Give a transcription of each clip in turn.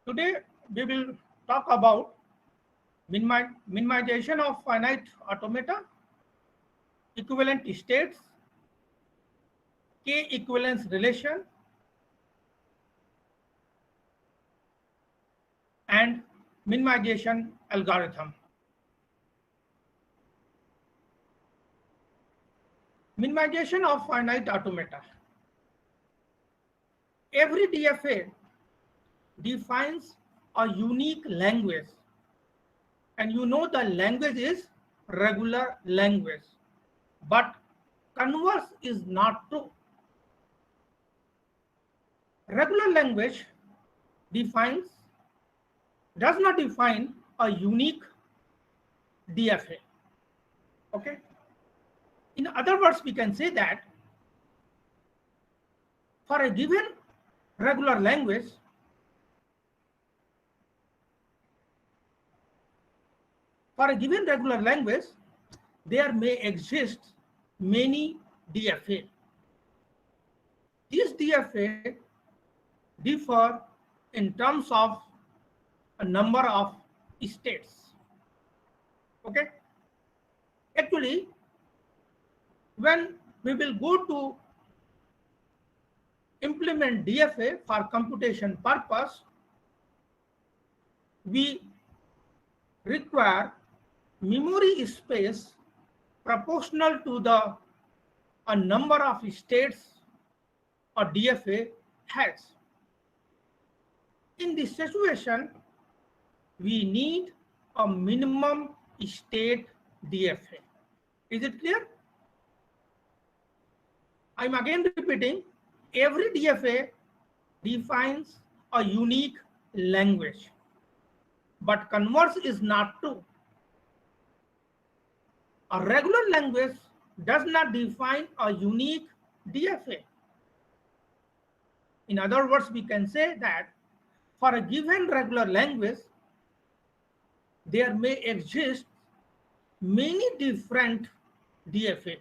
Today we will talk about minimization of finite automata, equivalent states, K equivalence relation, and minimization algorithm. Minimization of finite automata. Every DFA defines a unique language, and you know the language is regular language, but converse is not true. Regular language defines does not define a unique DFA. Okay. In other words, we can say that for a given regular language, there may exist many DFA. These DFA differ in terms of a number of states. Okay. Actually, when we will go to implement DFA for computation purpose, we require memory space proportional to the a number of states a DFA has. In this situation, we need a minimum state DFA. Is it clear? I'm again repeating, every DFA defines a unique language, but converse is not true. A regular language does not define a unique DFA. In other words, we can say that for a given regular language, there may exist many different DFA,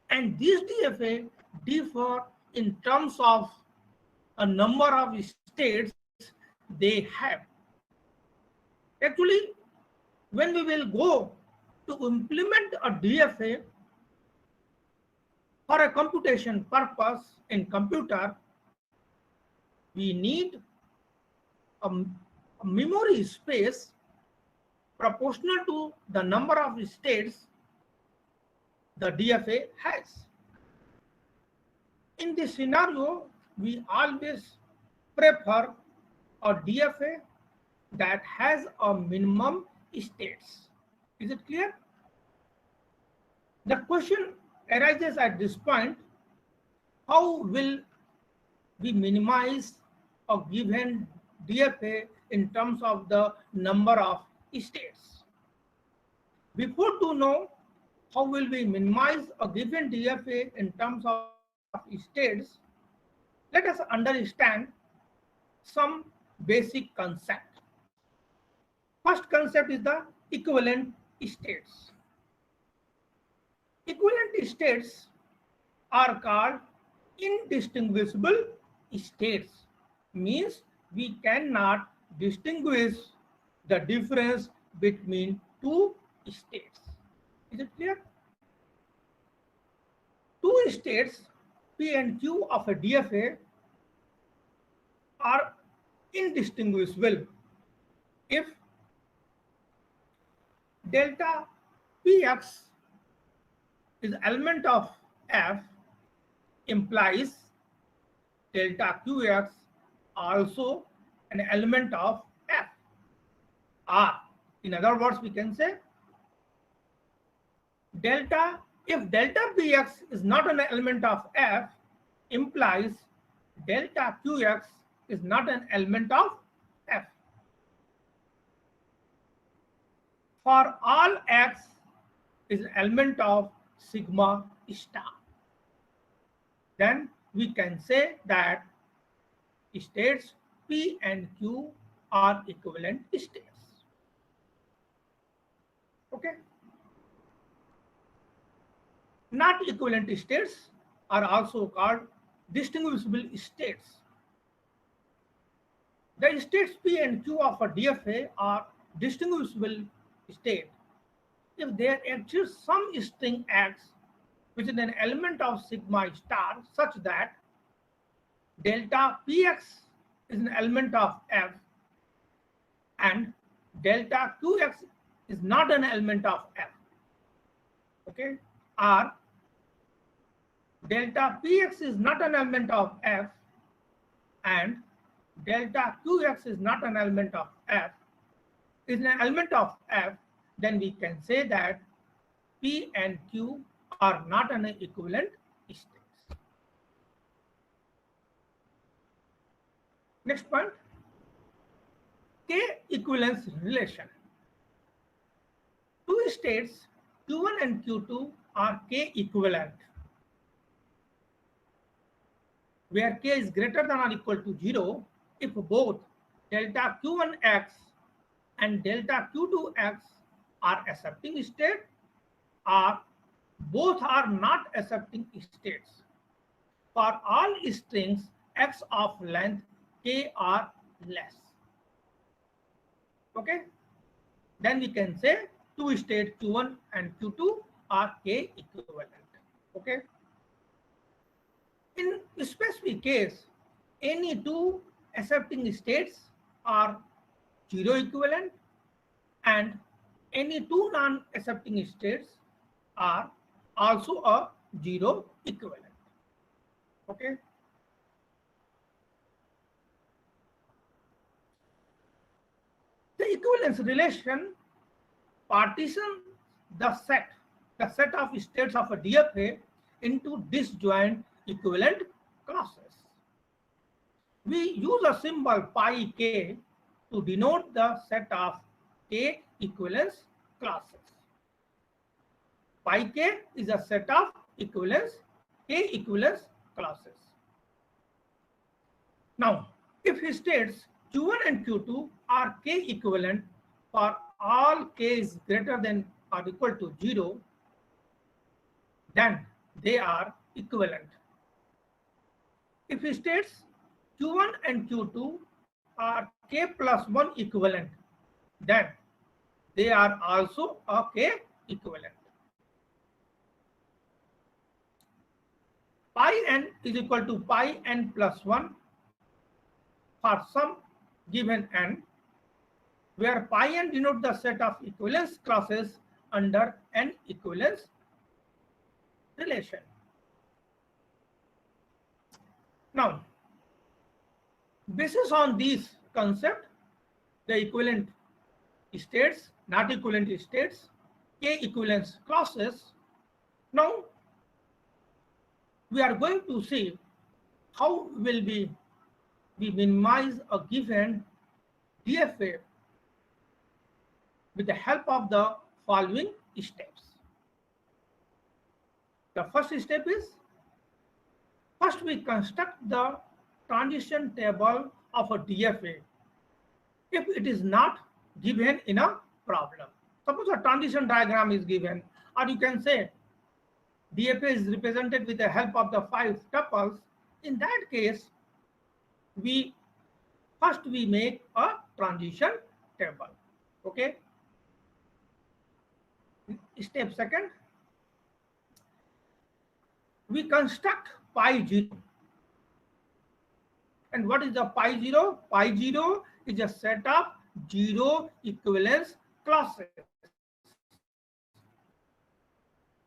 and these DFA differ in terms of a number of states they have. Actually, when we will go to implement a DFA for a computation purpose in computer, we need a memory space proportional to the number of states the DFA has. In this scenario, we always prefer a DFA that has a minimum states. Is it clear? The question arises at this point, how will we minimize a given DFA in terms of the number of states? Before to know how will we minimize a given DFA in terms of states, let us understand some basic concept. First concept is the equivalent states. Equivalent states are called indistinguishable states, means we cannot distinguish the difference between two states. Is it clear? Two states P and Q of a DFA are indistinguishable if delta Px is element of F implies delta Qx also an element of F R. In other words, we can say if delta Px is not an element of F implies delta Qx is not an element of F. For all x is an element of sigma star, then we can say that states P and Q are equivalent states. Okay. Not equivalent states are also called distinguishable states. The states P and Q of a DFA are distinguishable state if there exists some string X which is an element of sigma star such that delta Px is an element of F and delta Qx is not an element of F. Okay, or delta Px is not an element of F and delta Qx is not an element of F, is an element of F, then we can say that P and Q are not an equivalent states. Next point, K equivalence relation. Two states Q1 and Q2 are K equivalent, where K is greater than or equal to 0 if both delta Q1x and delta Q2x are accepting state or both are not accepting states. For all strings x of length K are less. Okay, then we can say two states Q1 and Q2 are K equivalent. Okay, in specific case, any two accepting states are 0 equivalent and any two non-accepting states are also a 0 equivalent. Okay. The equivalence relation partitions the set of states of a DFA into disjoint equivalent classes. We use a symbol pi k to denote the set of K equivalence classes. Pi k is a set of equivalence K equivalence classes. Now, if states Q1 and Q2 are K equivalent for all K is greater than or equal to 0, then they are equivalent. If states Q1 and Q2 are K plus 1 equivalent, then they are also a K equivalent. Pi n is equal to pi n plus 1 for some given n, where pi n denotes the set of equivalence classes under n equivalence relation. Now, basis on these concept, the equivalent states, not equivalent states, K equivalence classes. Now, we are going to see how will we minimize a given DFA with the help of the following steps. The first step is, first we construct the transition table of a DFA if it is not given in a problem. Suppose a transition diagram is given, or you can say DFA is represented with the help of the 5 tuples. In that case, we make a transition table. Okay. Step second, we construct pi 0. And what is the pi 0? Pi 0 is a set of 0 equivalence classes.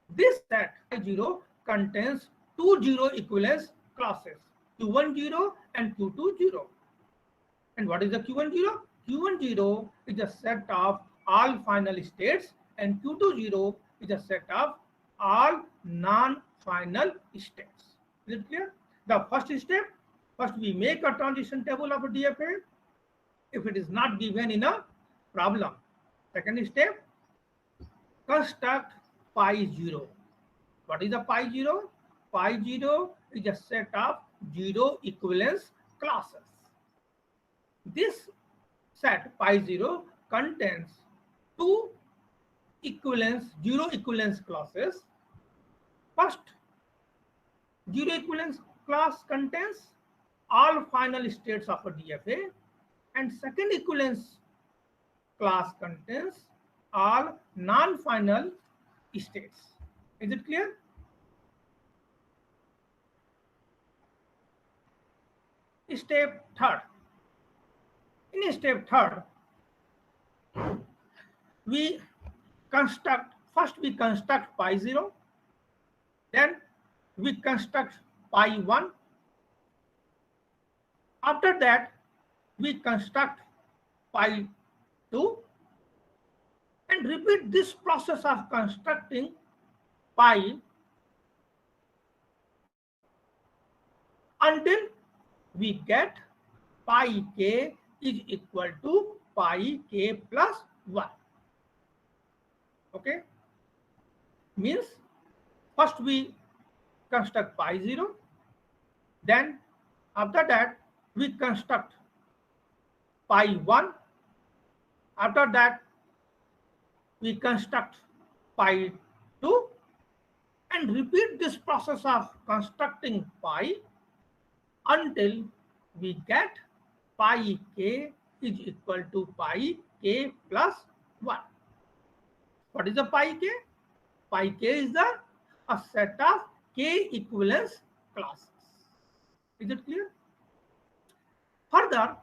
This set pi 0 contains two 0 equivalence classes, Q1 0 and Q2 0. And what is the Q1 0? Q1 0 is a set of all final states and Q2 0 is a set of all non-final states. Is it clear? The first step, first we make a transition table of a DFA if it is not given in a problem. Second step, construct pi 0. What is the pi 0? Pi 0 is a set of 0 equivalence classes. This set pi 0 contains two 0 equivalence classes. First 0 equivalence class contains all final states of a DFA, and second equivalence class contains all non-final states. Is it clear? Step third. In step third, we first we construct pi 0, then we construct pi 1. After that, we construct pi 2 and repeat this process of constructing pi until we get pi k is equal to pi k plus 1. Okay, means first we construct pi 0, then after that we construct pi 1, after that we construct pi 2 and repeat this process of constructing pi until we get pi k is equal to pi k plus 1. What is the pi k? Pi k is a set of k equivalence classes. Is it clear? Further,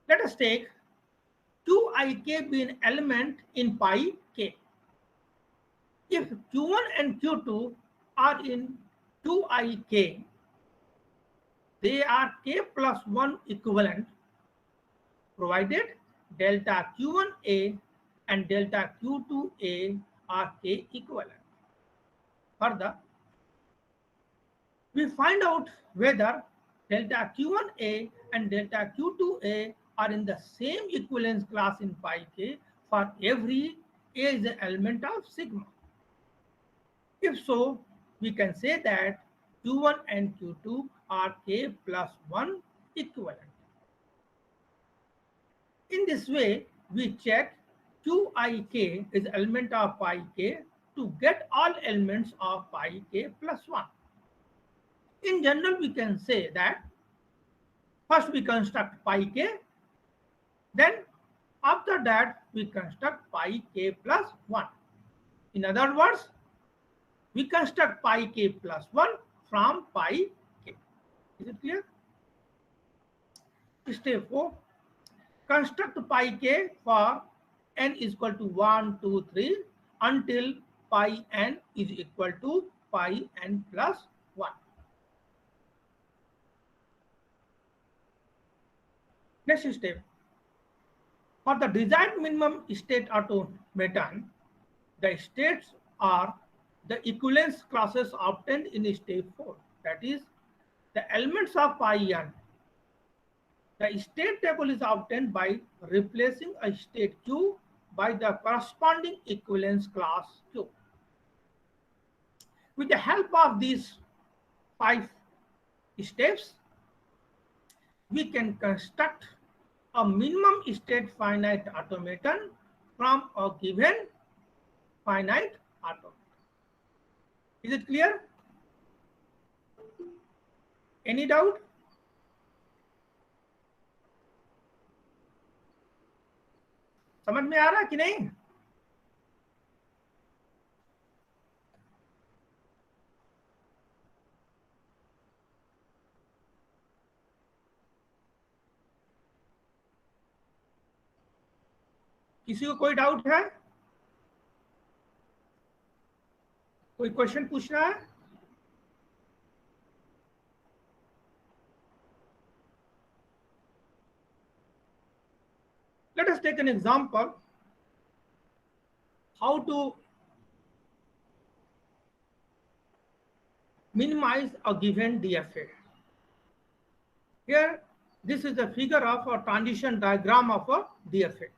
let us take 2ik be an element in pi k. If q1 and q2 are in 2ik, they are k plus 1 equivalent, provided delta q1a and delta q2a are k equivalent. Further, we find out whether delta q1a and delta q2a are in the same equivalence class in pi k for every a is an element of sigma. If so, we can say that q1 and q2 are k plus 1 equivalent. In this way, we check qik is element of pi k to get all elements of pi k plus 1. In general, we can say that first we construct pi k, then after that we construct pi k plus 1. In other words, we construct pi k plus 1 from pi k. Is it clear? Step 4. Construct pi k for n is equal to 1, 2, 3 until pi n is equal to pi n plus 1. Next step. For the desired minimum state automaton, the states are the equivalence classes obtained in step 4. That is, the elements of pi n. The state table is obtained by replacing a state q by the corresponding equivalence class q. With the help of these 5 steps, we can construct a minimum state finite automaton from a given finite automaton. Is it clear? Any doubt? समझ में आ रहा है कि नहीं? किसी को कोई doubt है? कोई क्वेश्चन पूछना है? Let us take an example how to minimize a given DFA. Here, this is a figure of a transition diagram of a DFA.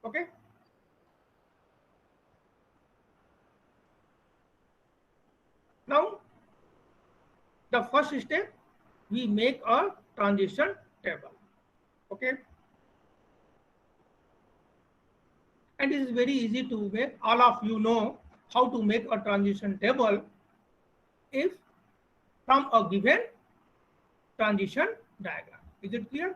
Okay. Now, the first step, we make a transition table. Okay. And it is very easy to make. All of you know how to make a transition table if from a given transition diagram. Is it clear?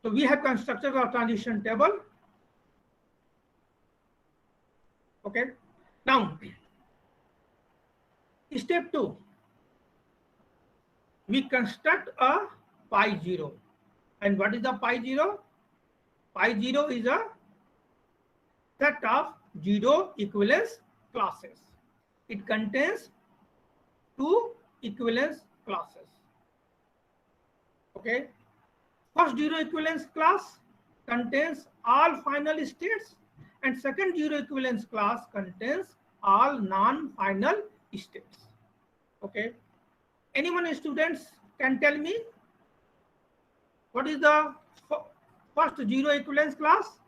So we have constructed our transition table. Okay. Now, step 2. We construct a pi 0. And what is the pi 0? Pi 0 is a set of 0 equivalence classes. It contains 2 equivalence classes. Okay. First 0 equivalence class contains all final states, and second 0 equivalence class contains all non-final states. Okay. Anyone students can tell me what is the first 0 equivalence class?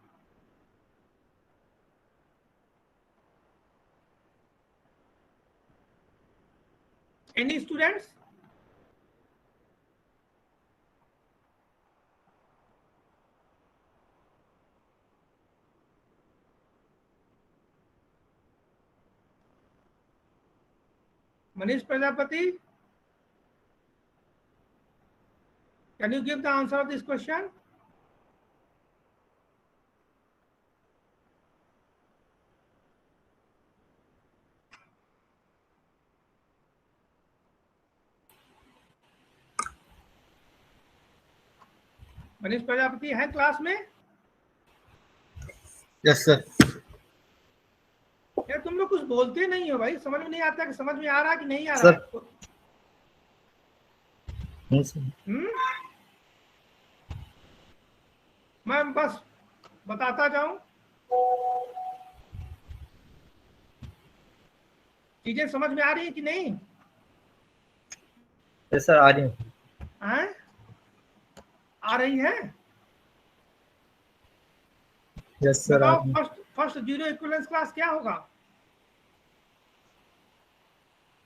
Any students? Manish Prajapati, can you give the answer of this question? Manish Prajapati है class में? Yes sir. यार तुम लोग कुछ बोलते नहीं हो भाई, समझ में नहीं आता कि समझ में आ रहा कि नहीं आ रहा है? मैं बस बताता जाऊं, चीजें समझ में आ रही है कि नहीं? यस सर, आ रही है। आ रही है? Yes sir. बताओ फर्स्ट 0 इक्विवेलेंस क्लास क्या होगा?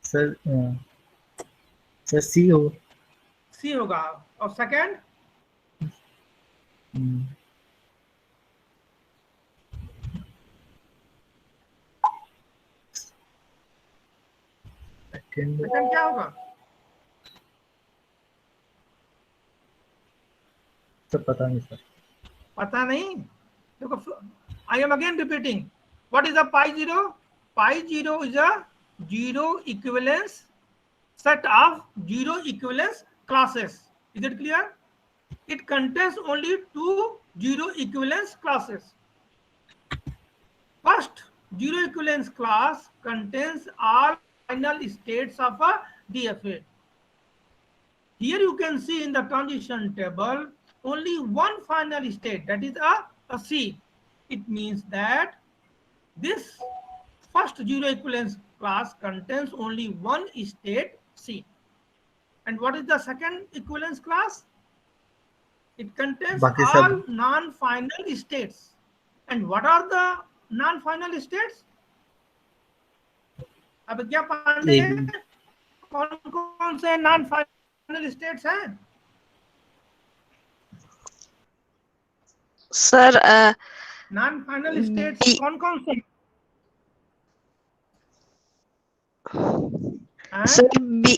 सर सी हो। सी होगा। और सेकंड? सेकंड क्या होगा? सर पता नहीं सर। पता नहीं? देखो, I am again repeating, what is a pi 0? Pi 0 is a 0 equivalence set of 0 equivalence classes. Is it clear? It contains only 2 0 equivalence classes. First 0 equivalence class contains all final states of a DFA. Here you can see in the transition table only one final state, that is a C. It means that this first 0 equivalence class contains only one state C. And what is the second equivalence class? It contains all non-final states. And what are the non-final states? अब क्या पांडे, कौन से non-final states हैं? Sir non-final states कौन से? Sir B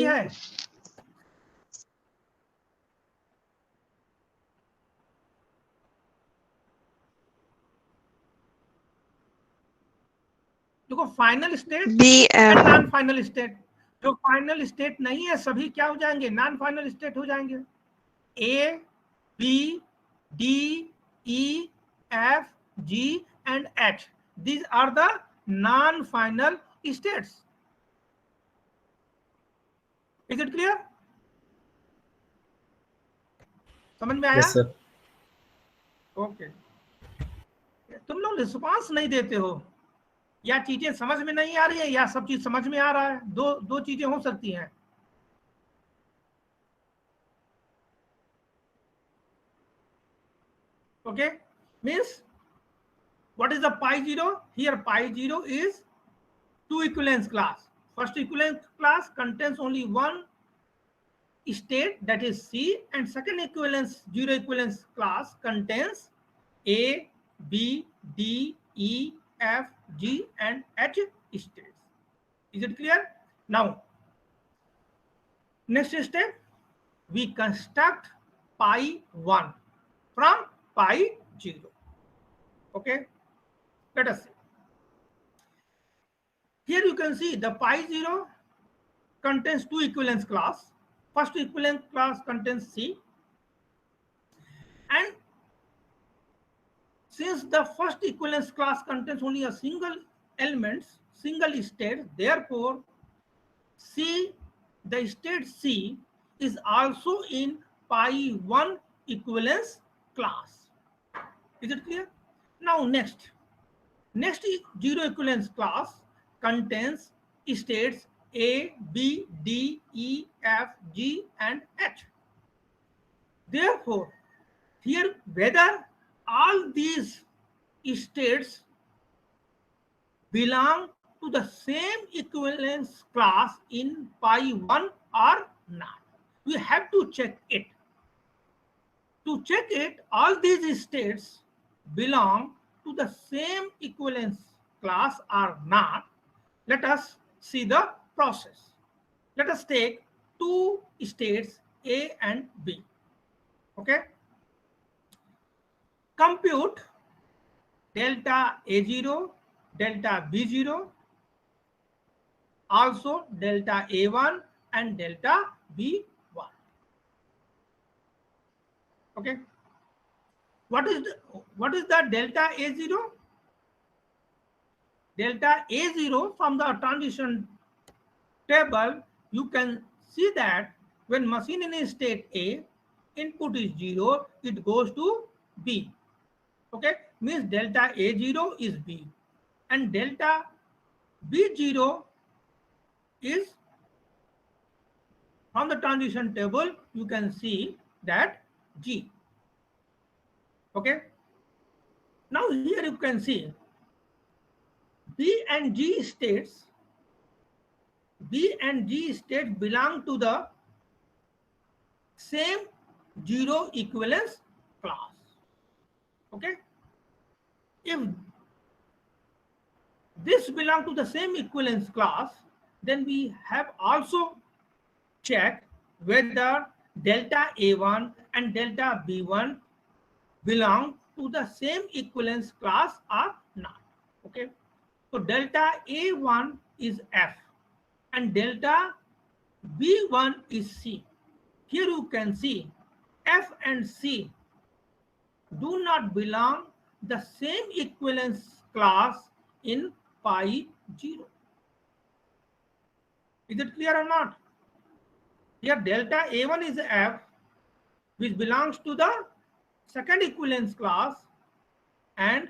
है। देखो final state and non final state, जो फाइनल स्टेट नहीं है सभी क्या हो जाएंगे? नॉन फाइनल स्टेट हो जाएंगे। A, B, D, E, F, G and H, these are the non final states. Is it clear? समझ में आया? Yes sir. ओके। तुम लोग रिस्पांस नहीं देते हो, या चीजें समझ में नहीं आ रही है या सब चीज समझ में आ रहा है, दो चीजें हो सकती हैं। Okay, means what is the pi 0? Here pi 0 is 2 equivalence class. First equivalence class contains only one state, that is C, and second equivalence zero equivalence class contains A, B, D, E, F, G, and H states. Is it clear? Now, next step, we construct pi 1 from pi 0. Okay, let us see. Here you can see the pi 0 contains two equivalence class. First equivalence class contains C, and since the first equivalence class contains only a single element, single state, therefore C, the state C is also in pi 1 equivalence class. Is it clear? Now next zero equivalence class contains states A, B, D, E, F, G, and H. Therefore, here whether all these states belong to the same equivalence class in pi 1 or not. We have to check it. To check it, all these states belong to the same equivalence class or not. Let us see the process. Let us take two states A and B. Okay. Compute delta A0, delta B0, also delta A1 and delta B1. Okay. What is the delta A0? Delta A0 from the transition table, you can see that when machine in state A, input is 0, it goes to B. Okay, means delta A0 is B, and delta B0 is from the transition table, you can see that G. Okay, now here you can see B and G states belong to the same zero equivalence class. Okay, if this belong to the same equivalence class, then we have also checked whether delta A1 and delta B1 belong to the same equivalence class or not. Okay, so delta A1 is F and delta B1 is C. Here you can see F and C do not belong the same equivalence class in pi 0. Is it clear or not? Here delta A1 is F, which belongs to the second equivalence class, and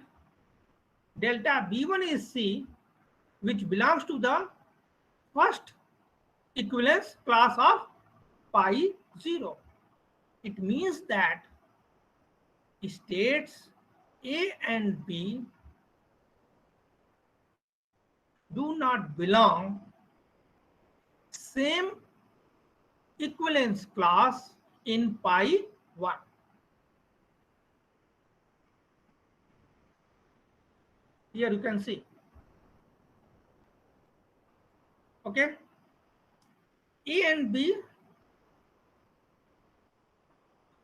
delta B1 is C, which belongs to the first equivalence class of pi 0. It means that states A and B do not belong same equivalence class in pi 1. Here you can see. Okay, A and B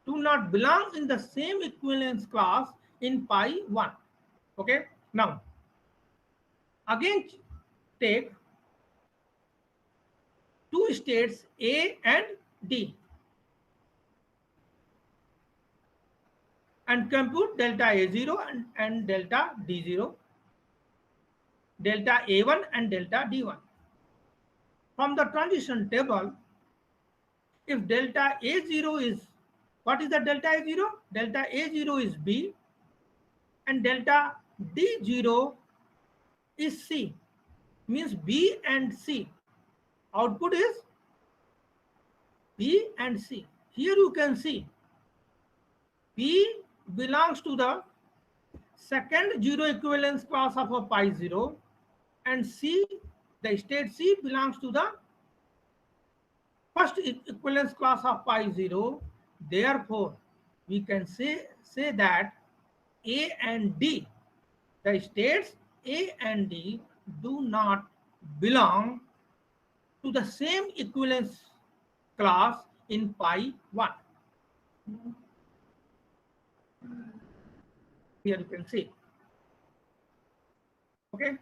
do not belong in the same equivalence class in pi 1. Okay, now again take two states A and D and compute delta A0 and delta D0, delta A1 and delta D1. From the transition table, if delta A0 is, what is the delta A0? Delta A0 is B and delta D0 is C, means B and C. Output is B and C. Here you can see B belongs to the second zero equivalence class of a pi 0, and C, the state C, belongs to the first equivalence class of pi 0. Therefore, we can say that A and D, the states A and D do not belong to the same equivalence class in pi 1. Here you can see. Okay.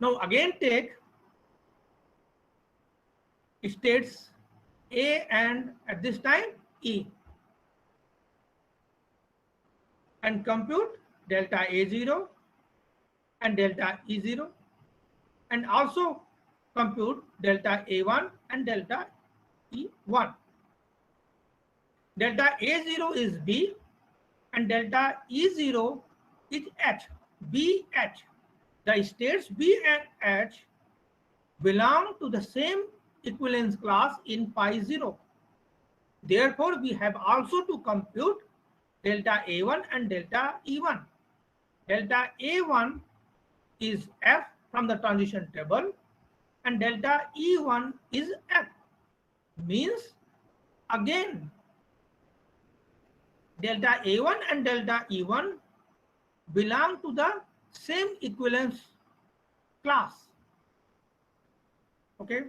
Now again take states A and at this time E and compute delta A0 and delta E0 and also compute delta A1 and delta E1. Delta A0 is B and delta E0 is H. BH. The states B and H belong to the same equivalence class in pi 0. Therefore, we have also to compute delta A1 and delta E1. Delta A1 is F from the transition table and delta E1 is F. Means again delta A1 and delta E1 belong to the same equivalence class. Okay.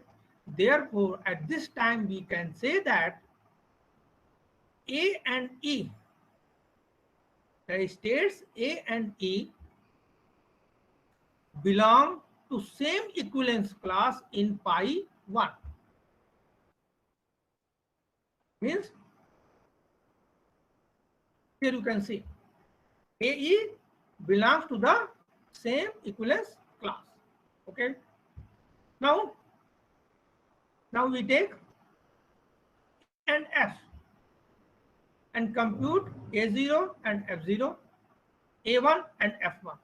Therefore, at this time we can say that A and E, the states A and E belong to same equivalence class in pi 1. Means here you can see AE belongs to the same equivalence class. Okay. Now we take A and F and compute A0 and F0, A1 and F1.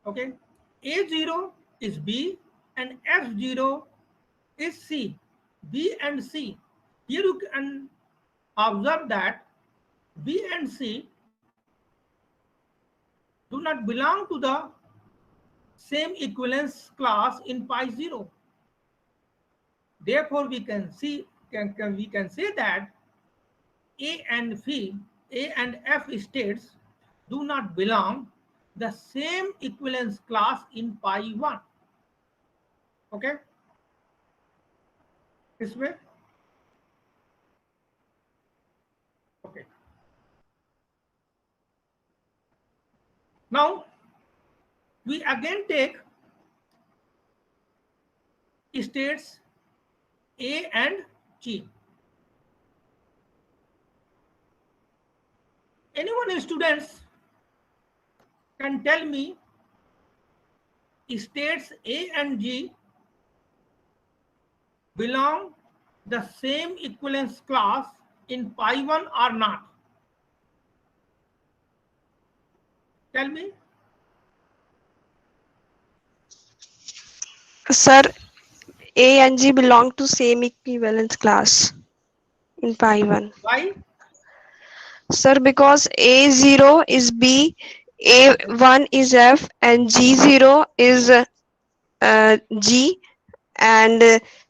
Okay. A0 is B and F0 is C. B and C. Here you can observe that B and C do not belong to the same equivalence class in pi 0. Therefore, we can say that A and F states do not belong the same equivalence class in pi 1. Okay. This way. Okay. Now we again take states A and G. Anyone students can tell me states A and G belong the same equivalence class in pi 1 or not? Tell me. Sir, A and G belong to same equivalence class in pi 1. Why? Sir, because A0 is B, A1 is F, and G0 is G, and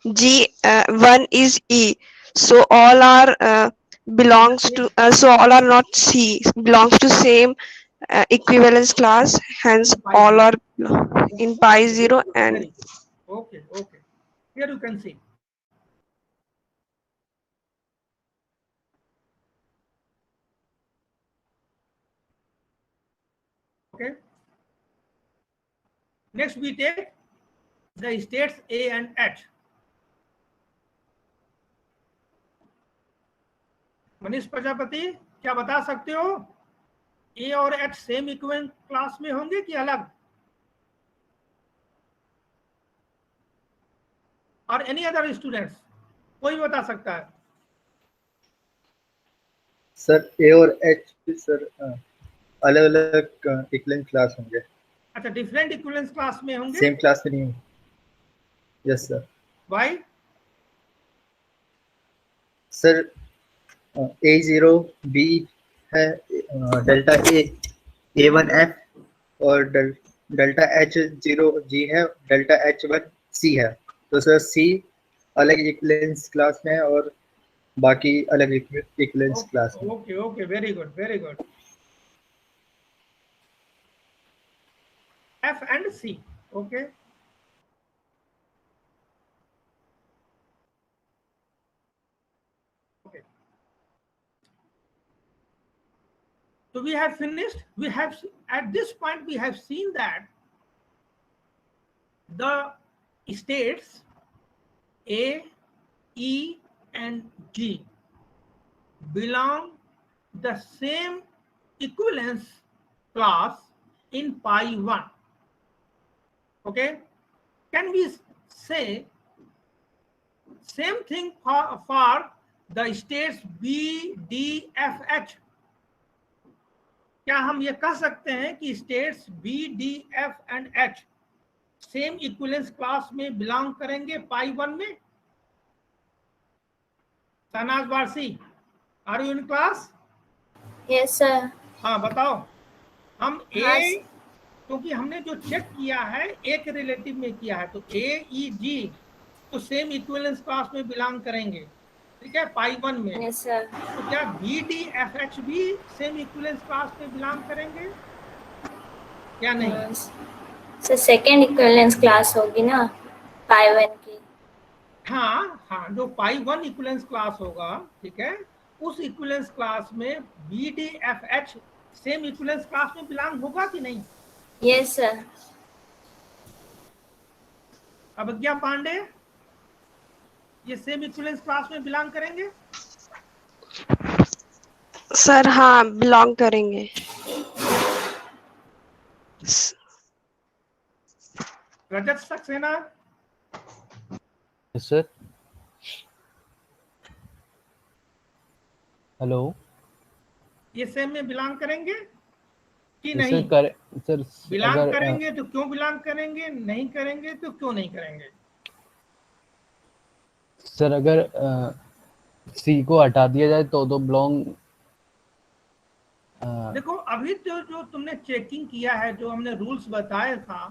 G1 is E. So all are belongs to. So all are not C. Belongs to same equivalence class. Hence, all are in pi 0 and. Okay. Here you can see. Okay. Next we take the states A and H. Manish Prajapati, क्या बता सकते हो A और H same equivalent class में होंगे कि अलग? और एनी अदर स्टूडेंट्स, कोई बता सकता है? सर A और H सर अलग अलग इक्विवेलेंट क्लास होंगे. अच्छा, डिफरेंट इक्विवेलेंस क्लास में होंगे, सेम क्लास में नहीं. Yes sir. Why? Sir A0 B है, डेल्टा A1 F और डेल्टा H0 G है, डेल्टा H1 C है. तो सर सी अलग इक्विवेलेंस क्लास में है और बाकी अलग इक्विवेलेंस क्लास में। Okay okay, very good very good. F and C, okay. Okay. So we have finished. We have, at this point, we have seen that the states A, E, and G belong the same equivalence class in pi 1. Okay. Can we say same thing for the states B, D, F, H? क्या हम ये कह सकते हैं कि states B, D, F and H same equivalence class में belong करेंगे pi 1 में? Shahnaz Warsi, are you in class? Yes sir. हाँ बताओ। हम ए, हाँ, क्योंकि हमने जो चेक किया है ए के रिलेटिव में किया है, तो ए, ई, जी तो सेम इक्विवेलेंस क्लास में बिलोंग करेंगे, ठीक है, पाई 1 में। Yes sir. तो क्या बी, डी, एफ, एच भी सेम इक्विवेलेंस क्लास में बिलोंग करेंगे या नहीं? सर सेकेंड इक्विवेलेंस क्लास होगी ना पाई 1 की। हाँ हाँ, जो पाई 1 इक्विवेलेंस क्लास होगा, ठीक है, उस इक्विवेलेंस क्लास में B, D, F, H same equivalence class में बिलोंग होगा कि नहीं? Yes sir. अवज्ञा पांडे, ये सेम इक्विवेलेंस क्लास में बिलोंग करेंगे? सर हाँ बिलोंग करेंगे। Rajat Saxena, yes sir. Hello, ये सेम में बिलोंग करेंगे कि सर नहीं? सर बिलोंग अगर करेंगे तो क्यों बिलोंग करेंगे, नहीं करेंगे तो क्यों नहीं करेंगे? सर अगर सी को हटा दिया जाए तो बिलोंग। देखो अभी जो तुमने चेकिंग किया है, जो हमने रूल्स बताया था,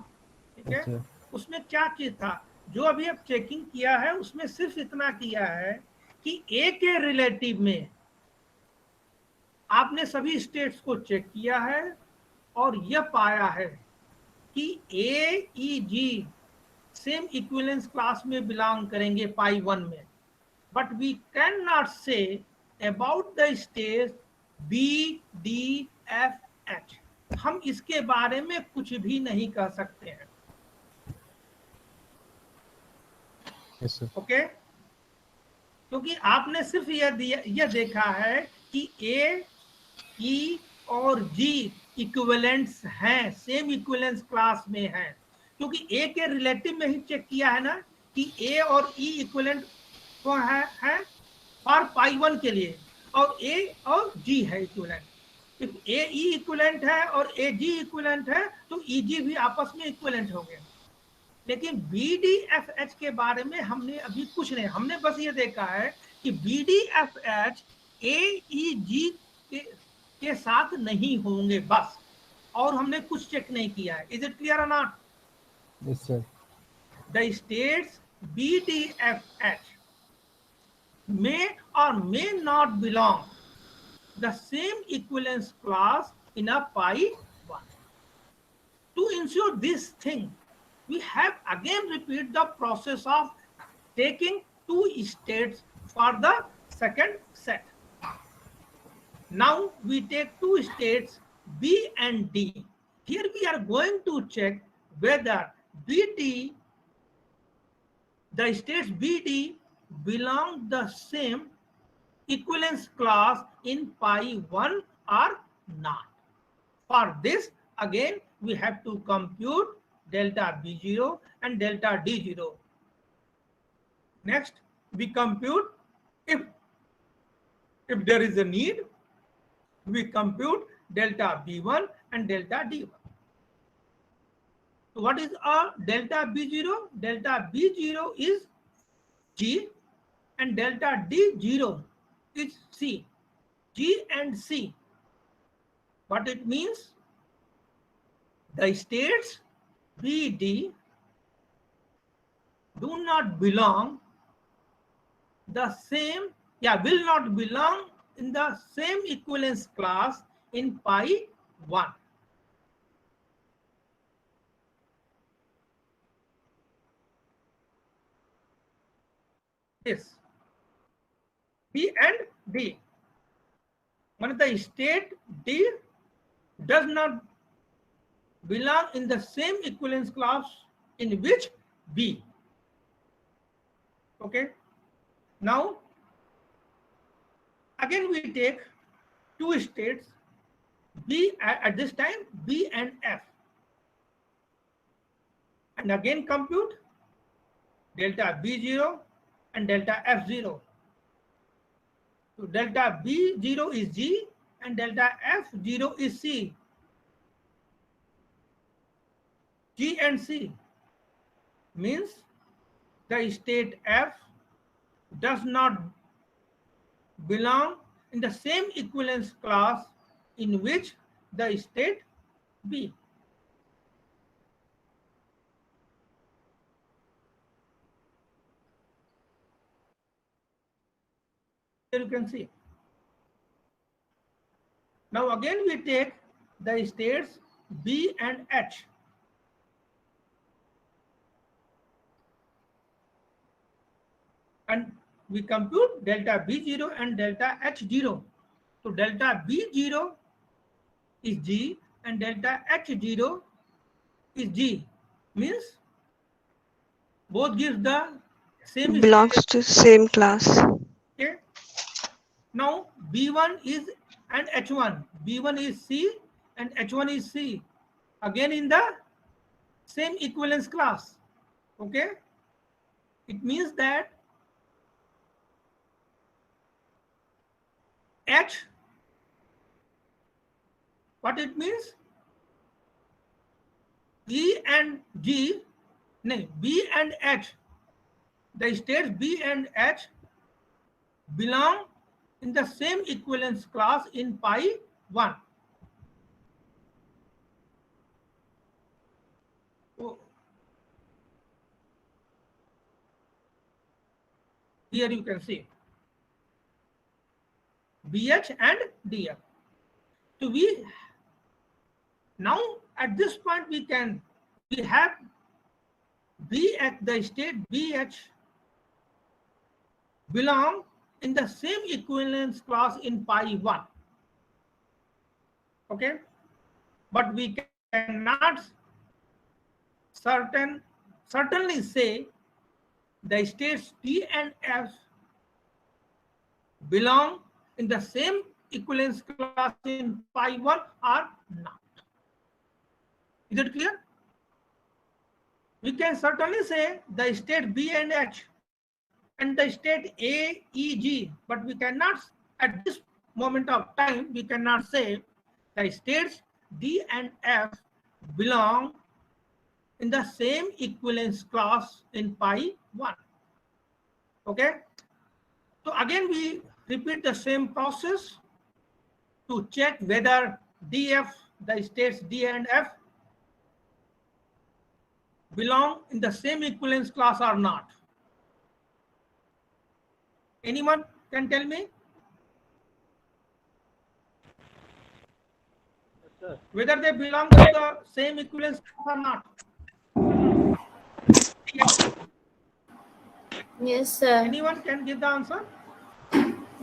ठीक है, अच्छा। उसमें क्या चीज था? जो अभी अब चेकिंग किया है उसमें सिर्फ इतना किया है कि ए के रिलेटिव में आपने सभी स्टेट्स को चेक किया है और यह पाया है कि A, E, G same equivalence class में बिलोंग करेंगे पाई 1 में, but we can not say about the states B, D, F, H. हम इसके बारे में कुछ भी नहीं कह सकते हैं। Yes sir. ओके, क्योंकि आपने सिर्फ यह देखा है कि ए, ई और जी इक्विवेलेंट्स हैं, सेम इक्विवेलेंस क्लास में हैं, क्योंकि ए के रिलेटिव में ही चेक किया है ना कि ए और ई इक्विवेलेंट को है फॉर पाई 1 के लिए, और ए और जी है equivalent. If A E equivalent है और ए जी इक्विवेलेंट है तो ई जी भी आपस में इक्विवेलेंट हो गए। लेकिन बी, डी, एफ, एच के बारे में हमने अभी कुछ नहीं, हमने बस ये देखा है कि B, D, F, H A, E, G के साथ नहीं होंगे बस, और हमने कुछ चेक नहीं किया है। Is it clear or not? Yes sir. The states B, D, F, H may or may not belong the same equivalence class in a pi 1. To ensure this thing, we have again repeat the process of taking two states for the second set. Now we take two states B and D. Here we are going to check whether BD, the states BD belong the same equivalence class in pi 1 or not. For this, again, we have to compute delta B0 and delta D0. Next, we compute, if there is a need, we compute delta B1 and delta D1. So what is a delta B0? Delta B0 is G and delta D0 is C. G and C. What it means? The states BD do not belong the same, will not belong in the same equivalence class in pi 1. This B and D. When the state D does not belong in the same equivalence class in which B. Okay. Now, again we take two states, B at this time, B and F. And again compute delta B0 and delta F0. So delta B0 is G and delta F0 is C. G and C means the state F does not belong in the same equivalence class in which the state B. Here you can see. Now again we take the states B and H. And we compute delta B0 and delta H0. So delta B0 is G and delta H0 is G. Means both gives the same Belongs state. to same class. Okay. Now B1 is and H1. B1 is C and H1 is C. Again in the same equivalence class. Okay. It means that H, what it means? E and G, no, B and H, the states B and H belong in the same equivalence class in pi 1. So here you can see BH and DF. So we now at this point we have B at the state BH belong in the same equivalence class in pi 1. Okay, but we cannot certainly say the states D and F belong in the same equivalence class in pi 1 or not. Is it clear? We can certainly say the state B and H and the state A, E, G, but we cannot, at this moment of time, we cannot say the states D and F belong in the same equivalence class in pi 1. Okay. So again, we repeat the same process to check whether DF, the states D and F, belong in the same equivalence class or not. Anyone can tell me? Whether they belong to the same equivalence class or not. Yes sir. Anyone can give the answer?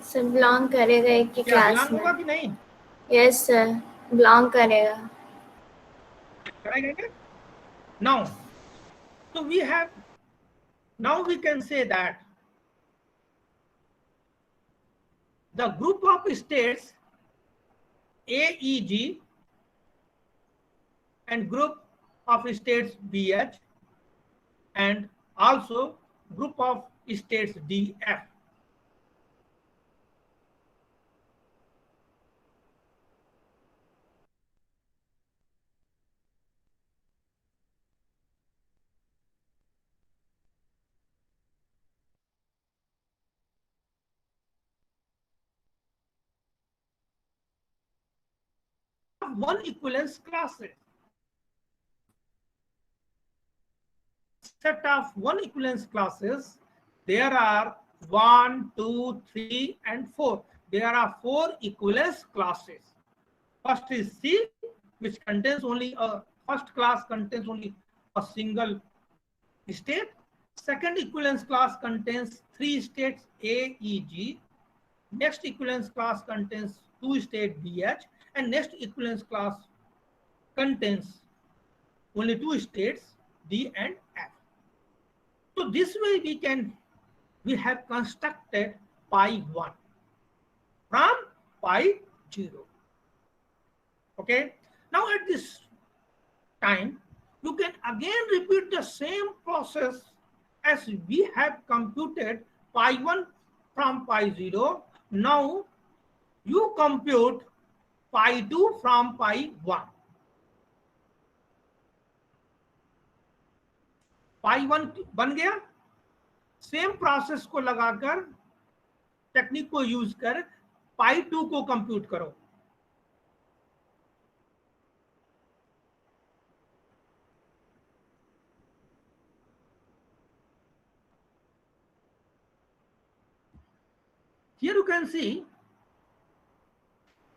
Sir belong करेगा एक ही क्या class belong में. होगा कि नहीं? Yes sir, belong करेगा. Correct? Now, so now we can say that the group of states AEG and group of states BH and also group of states DF. One equivalence classes. set of one equivalence classes, there are 1, 2, 3, and 4. There are 4 equivalence classes. First is C, which contains only a first class contains only a single state. Second equivalence class contains 3 states A, E, G. Next equivalence class contains 2 states B, H, and next equivalence class contains only 2 states D and F. So this way we have constructed pi 1 from pi 0. Okay. Now at this time, you can again repeat the same process as we have computed pi 1 from pi 0. Now you compute pi 2 from pi 1. pi 1 बन गया. Same process को लगाकर technique को use कर pi 2 को compute करो. Here you can see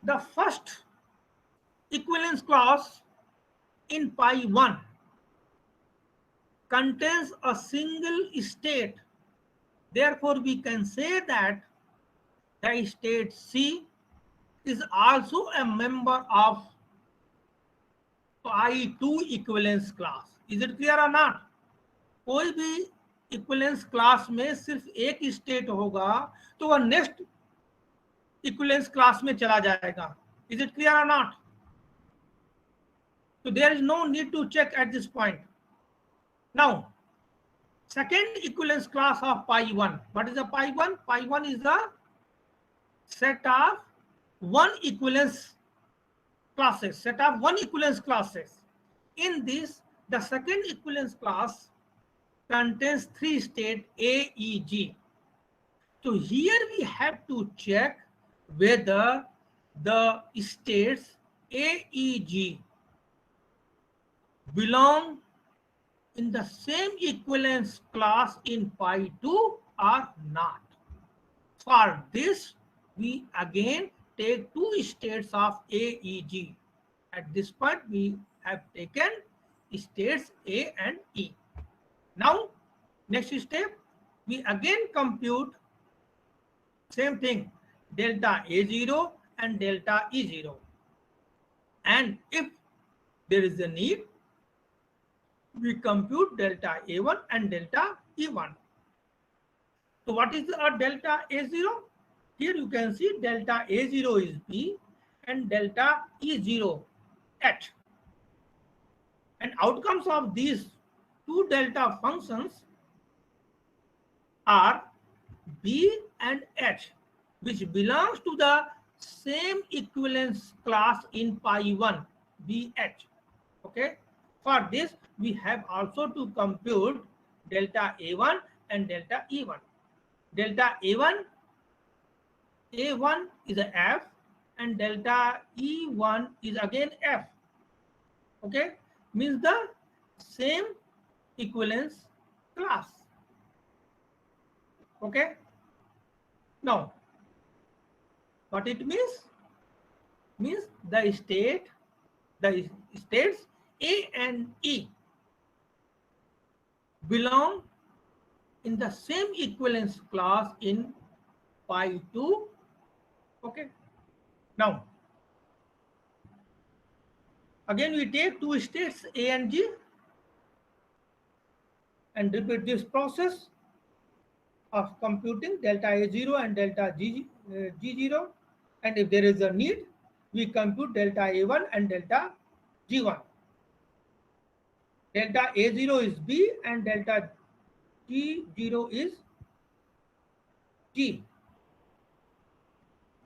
the first equivalence class in pi 1 contains a single state. Therefore, we can say that the state C is also a member of pi 2 equivalence class. Is it clear or not? कोई भी equivalence class में सिर्फ एक state होगा तो वह next equivalence class में चला जाएगा. Is it clear or not? So there is no need to check at this point. Now, second equivalence class of pi 1. What is a pi 1? Pi 1 is the set of one equivalence classes. Set of one equivalence classes. In this, the second equivalence class contains 3 states A, E, G. So here we have to check whether the states A, E, G belong in the same equivalence class in pi 2 or not. For this, we again take 2 states of A, E, G. At this point, we have taken states A and E. Now, next step, we again compute same thing, delta A0 and delta E0. And if there is a need, we compute delta A1 and delta E1. So what is our delta A0? Here you can see delta A0 is B and delta E0 H. And outcomes of these 2 delta functions are B and H, which belongs to the same equivalence class in pi 1, BH. Okay. For this, we have also to compute delta A1 and delta E1. Delta A1 is a F and delta E1 is again F. Okay. Means the same equivalence class. Okay. Now, what it means? Means the states A and E belong in the same equivalence class in pi 2. Okay. Now, again we take 2 states A and G and repeat this process of computing delta A0 and delta G0, and if there is a need, we compute delta A1 and delta G1. Delta A0 is B and delta G0 is G.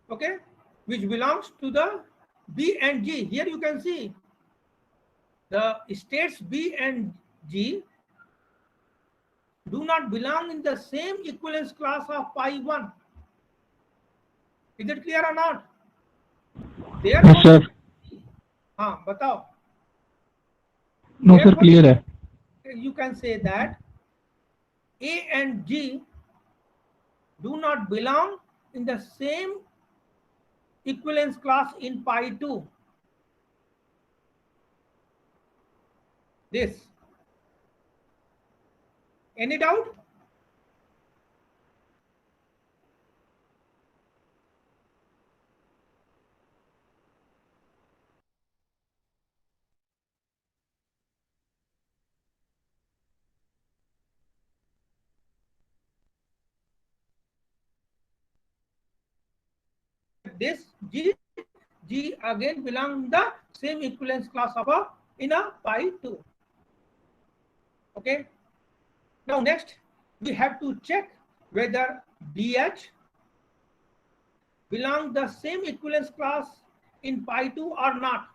Okay, which belongs to the B and G. Here you can see the states B and G do not belong in the same equivalence class of pi 1. Is it clear or not? Yes, sir. हाँ बताओ. No, sir, clear है. You can say that A and G do not belong in the same equivalence class in pi 2. This. Any doubt? This G again belong the same equivalence class of in a pi 2. Okay. Now next we have to check whether DH belong the same equivalence class in pi 2 or not.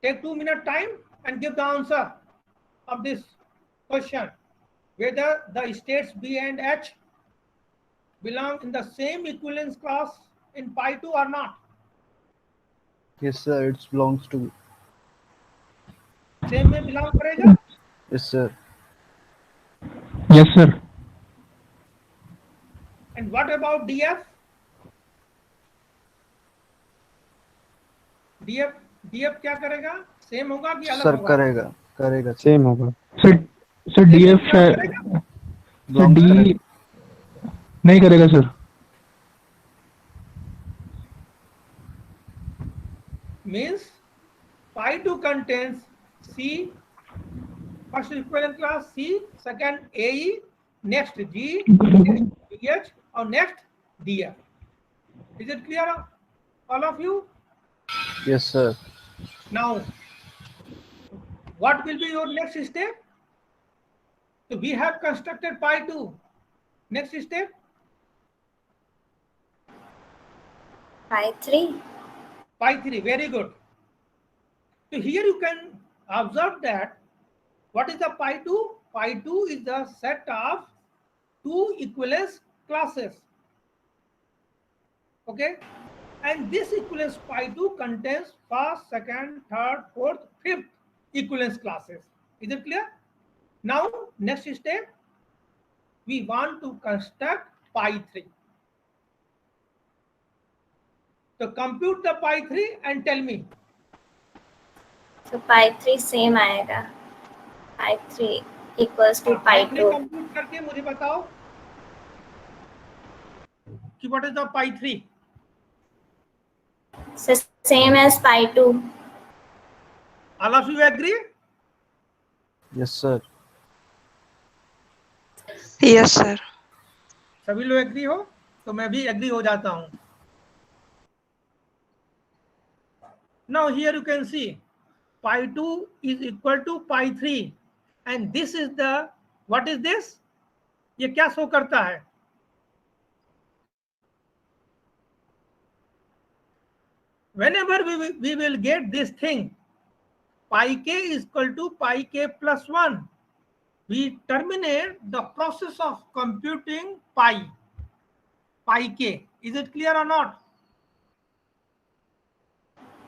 Take 2 minute time and give the answer of this question, whether the states B and H belong in the same equivalence class in pi 2 or not. Yes, sir. It belongs to. Same में belong करेगा. Yes, sir. Yes, sir. And what about DF? DF क्या करेगा? Same होगा कि अलग sir होगा? करेगा Same होगा. सर DF करेगा? सर D नहीं करेगा sir. Means pi 2 contains C, first equivalent class C, second AE, next G, next DH, or next DF. Is it clear, all of you? Yes, sir. Now, what will be your next step? So we have constructed pi 2. Next step? Pi 3. Pi 3, very good. So here you can observe that what is the pi 2? Pi 2 is the set of two equivalence classes. Okay? And this equivalence pi 2 contains first, second, third, fourth, fifth equivalence classes. Is it clear? Now, next step, we want to construct pi 3. So compute the pi 3 and tell me. So pi 3 same आएगा. Pi 3 equals to pi 2. Compute करके मुझे बताओ कि what is the pi 3? So same as pi 2. All of you agree? Yes, sir. Yes, sir. सभी लोग agree हो तो मैं भी एग्री हो जाता हूं. Now here you can see pi 2 is equal to pi 3 and this is the, what is this? ये क्या शो करता है? Whenever we will get this thing, pi k is equal to pi k plus 1, we terminate the process of computing pi k. Is it clear or not?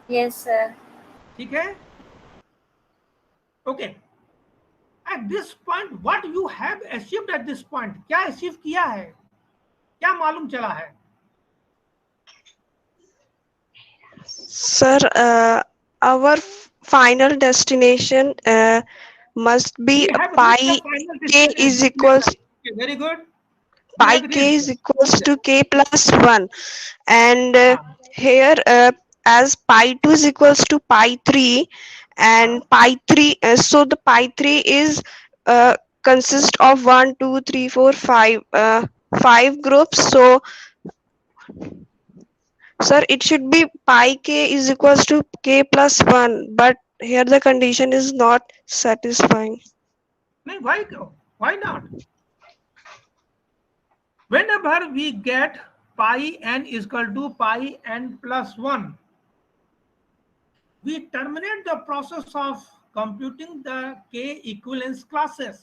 Yes, sir. ठीक है? Okay. At this point, what you have achieved at this point? क्या achieve किया है? क्या मालूम चला है? Sir, our final destination must be We have pi reached the final k destination. is equals Okay, very good. pi We have k reached is equals to k plus 1, and Ah. here as pi 2 is equals to pi 3 and pi 3, so the pi 3 is consist of 1 2 3 4 5 5 groups. So sir, it should be pi k is equals to k plus 1, but here the condition is not satisfying. नहीं, why not? Whenever we get pi n is equal to pi n plus 1, we terminate the process of computing the k equivalence classes.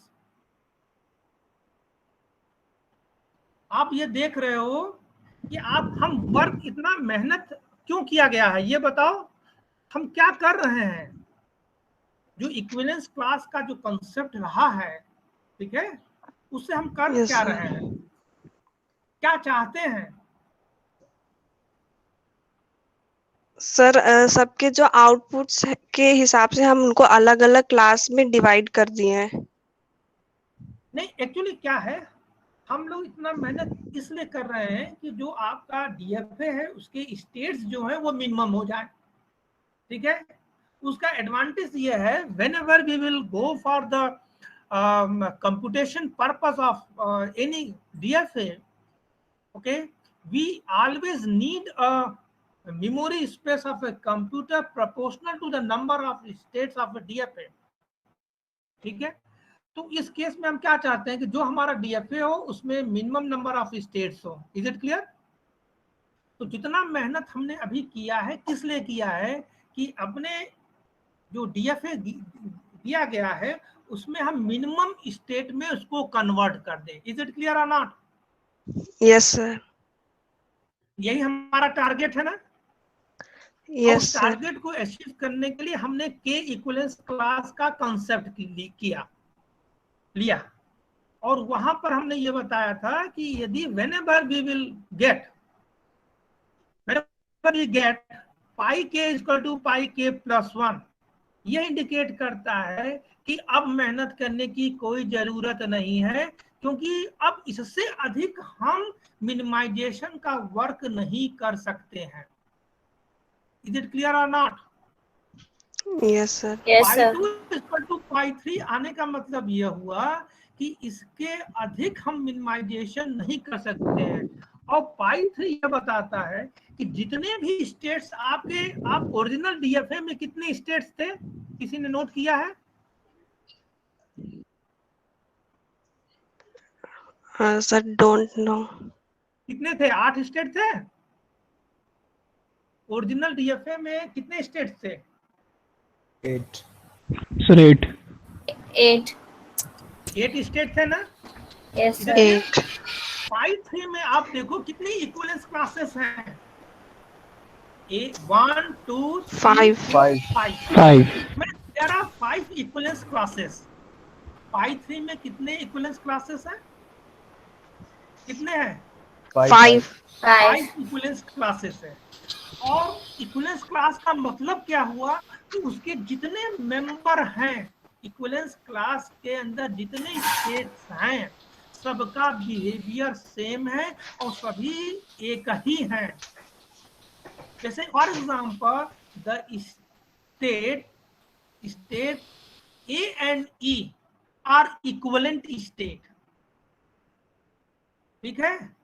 आप ये देख रहे हो कि हम work इतना मेहनत क्यों किया गया है, ये बताओ. हम क्या कर रहे हैं? जो इक्विवेलेंस क्लास का जो कंसेप्ट रहा है, ठीक है, उससे हम कर Yes, क्या sir. रहे हैं, क्या चाहते हैं? सर सबके जो आउटपुट्स के हिसाब से हम उनको अलग अलग क्लास में डिवाइड कर दिए हैं। नहीं, एक्चुअली क्या है, हम लोग इतना मेहनत इसलिए कर रहे हैं कि जो आपका डीएफए है उसके स्टेट्स जो है वो मिनिमम हो जाए, ठीक है। उसका एडवांटेज ये है, whenever we will go for the computation purpose of any DFA, okay, we always need a memory space of a computer proportional to the number of states of a DFA, ठीक है। तो इस case में हम क्या चाहते हैं कि जो हमारा डीएफए हो उसमें मिनिमम नंबर ऑफ स्टेट्स हो। Is it clear? तो जितना मेहनत हमने अभी किया है, किस लिए किया है कि अपने जो डीएफए दिया गया है उसमें हम मिनिमम स्टेट में उसको कन्वर्ट कर दें। Is it clear or not? Yes sir. यही हमारा टारगेट है ना। यस उस सर। टारगेट को अचीव करने के लिए हमने के इक्विवेलेंस क्लास का कंसेप्ट लिया, और वहां पर हमने ये बताया था कि यदि whenever we will get pi k equal to pi k plus 1, ये इंडिकेट करता है कि अब मेहनत करने की कोई जरूरत नहीं है, क्योंकि अब इससे अधिक हम मिनिमाइजेशन का वर्क नहीं कर सकते हैं। Is it clear or not? Yes sir. Yes, pi sir. 2 equal to pi 3 आने का मतलब यह हुआ कि इसके अधिक हम मिनिमाइजेशन नहीं कर सकते हैं। और pi 3 यह बताता है कि जितने भी स्टेट्स आप ओरिजिनल डीएफए में कितने स्टेट्स थे, किसी ने नोट किया है? Sir don't know. कितने थे? 8 स्टेट थे। ओरिजिनल डीएफए में कितने स्टेट्स थे? 8 सर 8 8 स्टेट थे ना। Yes, sir. 8। pi 3 में आप देखो कितनी इक्विवेलेंस क्लासेस हैं। 1 2 3 5। 5 there are 5 equivalence classes। pi 3 में कितने इक्विवेलेंस क्लासेस हैं? कितने हैं? 5। 5 इक्विवेलेंस क्लासेस है। और इक्विवेलेंस क्लास का मतलब क्या हुआ कि उसके जितने मेंबर हैं, इक्विवेलेंस क्लास के अंदर जितने स्टेट्स हैं, सबका बिहेवियर सेम है और सभी एक ही हैं। जैसे for example the state A and E R equivalent state, ठीक है।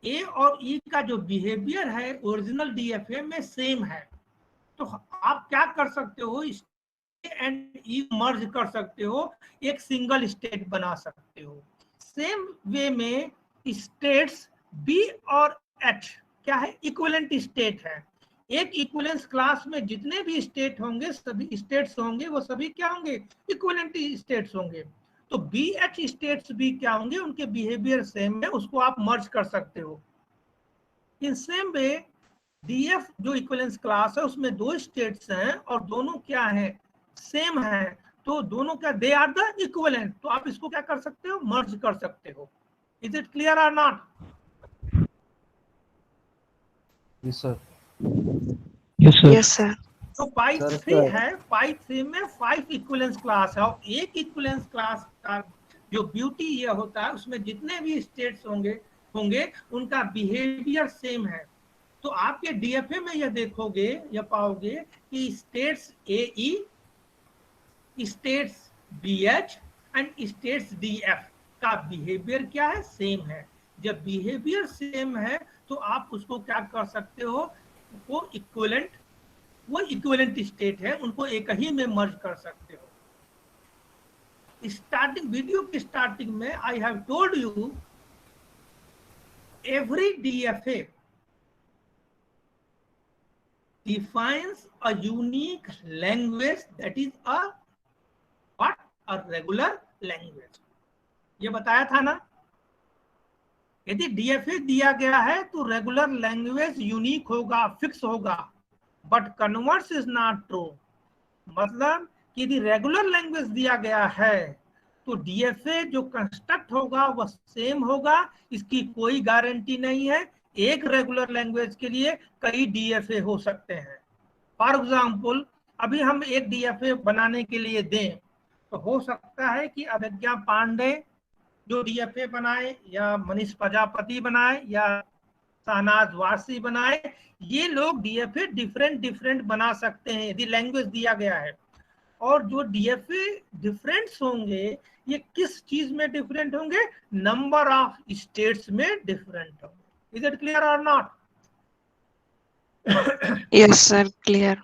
ए और ई का जो बिहेवियर है ओरिजिनल डीएफए में सेम है, तो आप क्या कर सकते हो, ए एंड ई मर्ज कर सकते हो, एक सिंगल स्टेट बना सकते हो। सेम वे में स्टेट्स बी और एच क्या है? इक्विवेलेंट स्टेट है। एक इक्विवेलेंस क्लास में जितने भी स्टेट होंगे, सभी स्टेट्स होंगे, वो सभी क्या होंगे? इक्विवेलेंट स्टेट्स होंगे। तो बी एच स्टेट्स भी क्या होंगे? उनके बिहेवियर सेम है, उसको आप मर्ज कर सकते हो। इन सेम वे डीएफ जो इक्विवेलेंस क्लास है उसमें 2 स्टेट्स हैं और दोनों क्या है? सेम है, तो दोनों क्या? दे आर द इक्विवेलेंट, तो आप इसको क्या कर सकते हो? मर्ज कर सकते हो। Is it clear or not? Yes sir. Yes sir. तो pi Sir, 3 है, pi 3 में 5 इक्विवेलेंस क्लास है, और एक इक्विवेलेंस क्लास का जो ब्यूटी ये होता है उसमें जितने भी स्टेट्स होंगे उनका बिहेवियर सेम है। तो आपके डीएफए में यह देखोगे या पाओगे कि states A E, states B H and states D F का बिहेवियर क्या है? सेम है। जब बिहेवियर सेम है तो आप उसको क्या कर सकते हो? वो इक्विवेलेंट स्टेट है, उनको एक ही में मर्ज कर सकते हो। स्टार्टिंग वीडियो की स्टार्टिंग में I have told you every DFA defines a unique language that is a regular language। ये बताया था ना, यदि डीएफए दिया गया है तो रेगुलर लैंग्वेज यूनिक होगा, फिक्स होगा, but converse is not true. मतलब कि यदि रेगुलर लैंग्वेज दिया गया है तो डीएफए जो कंस्ट्रक्ट होगा वह सेम होगा, इसकी कोई गारंटी नहीं है। एक रेगुलर लैंग्वेज के लिए कई डीएफए हो सकते हैं। फॉर एग्जाम्पल अभी हम एक डीएफए बनाने के लिए दें तो हो सकता है कि अभिज्ञा पांडे जो डीएफए बनाए, या मनीष प्रजापति बनाए, या शहनाज वासी बनाए, ये लोग डीएफए डिफरेंट बना सकते हैं यदि लैंग्वेज दिया गया है। और जो डीएफए डिफरेंट्स होंगे ये किस चीज में डिफरेंट होंगे? नंबर ऑफ स्टेट्स में डिफरेंट होंगे। Is it clear or not? Yes, sir. Clear.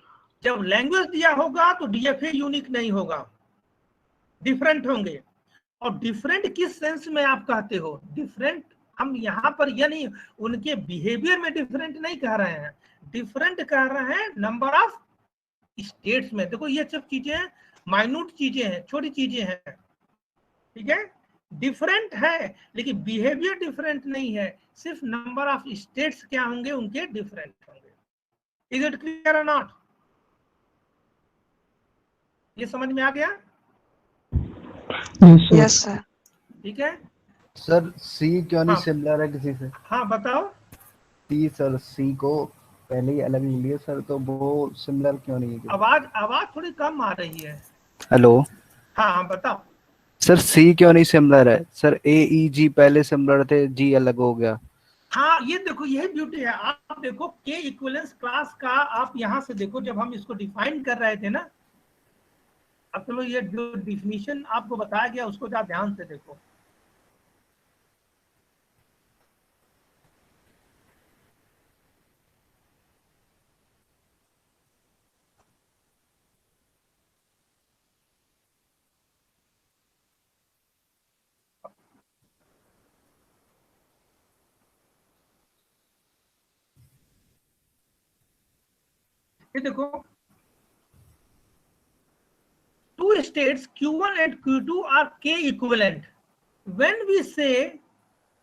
जब लैंग्वेज दिया होगा तो डीएफए यूनिक नहीं होगा, डिफरेंट होंगे। और डिफरेंट किस सेंस में आप कहते हो? डिफरेंट हम यहाँ पर यह नहीं, उनके बिहेवियर में डिफरेंट नहीं कह रहे हैं, डिफरेंट कह रहे हैं नंबर ऑफ स्टेट्स में। देखो ये सब चीजें माइन्यूट चीजें हैं, छोटी चीजें हैं, ठीक है। डिफरेंट है लेकिन बिहेवियर डिफरेंट नहीं है, सिर्फ नंबर ऑफ स्टेट्स क्या होंगे उनके डिफरेंट होंगे। Is it clear or not? ये समझ में आ गया? Yes sir. Yes, sir. ठीक है। सर सी क्यों नहीं हाँ। सिमिलर है किसी से? हाँ बताओ। सी सर, सी को पहले ही अलग ले लिया सर, तो वो सिमिलर क्यों नहीं है? आवाज थोड़ी कम आ रही है। हेलो हाँ हाँ बताओ। सर, सी क्यों नहीं सिमिलर है? सर ए ई जी पहले सिमिलर थे, जी अलग हो गया। हाँ ये देखो यही ब्यूटी है। आप देखो के इक्विवेलेंस क्लास का, आप यहाँ से देखो जब हम इसको डिफाइन कर रहे थे ना, अब चलो ये जो डिफिनीशन आपको बताया गया उसको जरा ध्यान से देखो। ये देखो two states Q1 and Q2 are K equivalent. When we say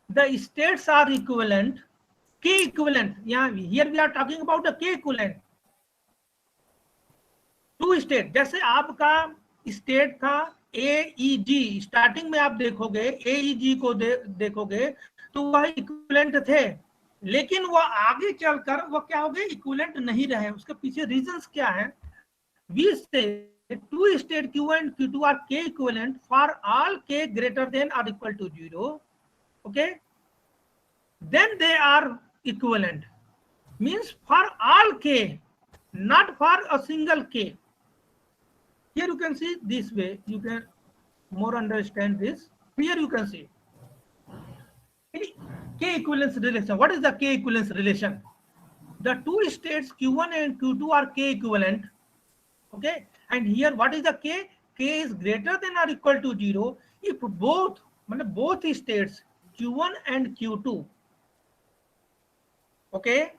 the states are equivalent, K equivalent, here we are talking about the K equivalent. Two state, जैसे आपका स्टेट था AEG, स्टार्टिंग में आप देखोगे AEG को देखोगे तो वह इक्विवेलेंट थे, लेकिन वह आगे चलकर वह क्या हो गए? इक्विवेलेंट नहीं रहे। उसके पीछे रीजंस क्या है? We say two state Q1 and Q2 are K equivalent for all K greater than or equal to 0. Okay, then they are equivalent. Means for all K, not for a single K. Here you can see this way, you can more understand this. Here you can see K equivalence relation. What is the K equivalence relation? The two states Q1 and Q2 are K equivalent. Okay, and here what is the K? K is greater than or equal to 0 if both states Q1 and Q2, okay,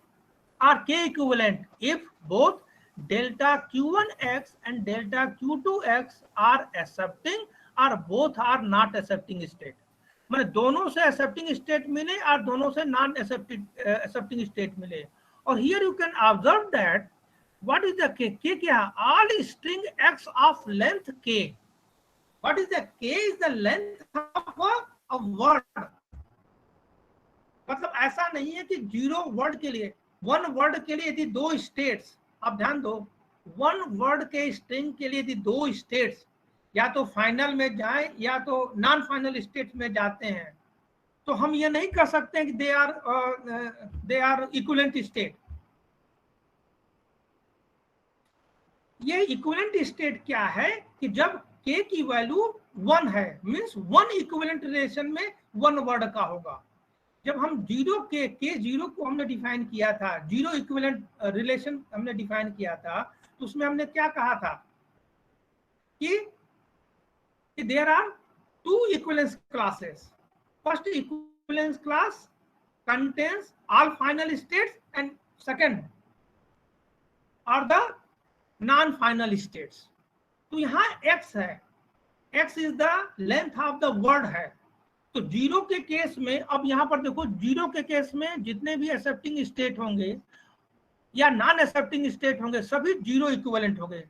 are K equivalent if both delta Q1x and delta Q2x are accepting or both are not accepting state. मतलब दोनों से accepting state मिले और दोनों से non accepting state मिले। और here you can observe that what is the K? K क्या? All string x of length K. What is the K? Is the length of a word. मतलब ऐसा नहीं है कि 0 वर्ड के लिए, 1 वर्ड के लिए यदि 2 स्टेट्स, आप ध्यान दो, 1 वर्ड के स्ट्रिंग के लिए यदि 2 स्टेट्स या तो फाइनल में जाए या तो नॉन फाइनल स्टेट में जाते हैं, तो हम ये नहीं कह सकते हैं कि दे आर इक्विवेलेंट स्टेट। ये इक्विवेलेंट स्टेट क्या है कि जब k की वैल्यू 1 है, मींस 1 इक्विवेलेंट रिलेशन में 1 वर्ड का होगा। जब हम k 0 को हमने डिफाइन किया था, 0 इक्विवेलेंट रिलेशन हमने डिफाइन किया था, तो उसमें हमने क्या कहा था कि there are 2 equivalence classes. First equivalence class contains all final states and second are the non-final states. तो यहाँ x है, x is the length of the word है। तो 0 के केस में, अब यहाँ पर देखो 0 के केस में जितने भी एक्सेप्टिंग स्टेट होंगे या नॉन एक्सेप्टिंग स्टेट होंगे सभी 0 इक्विवेलेंट हो गए।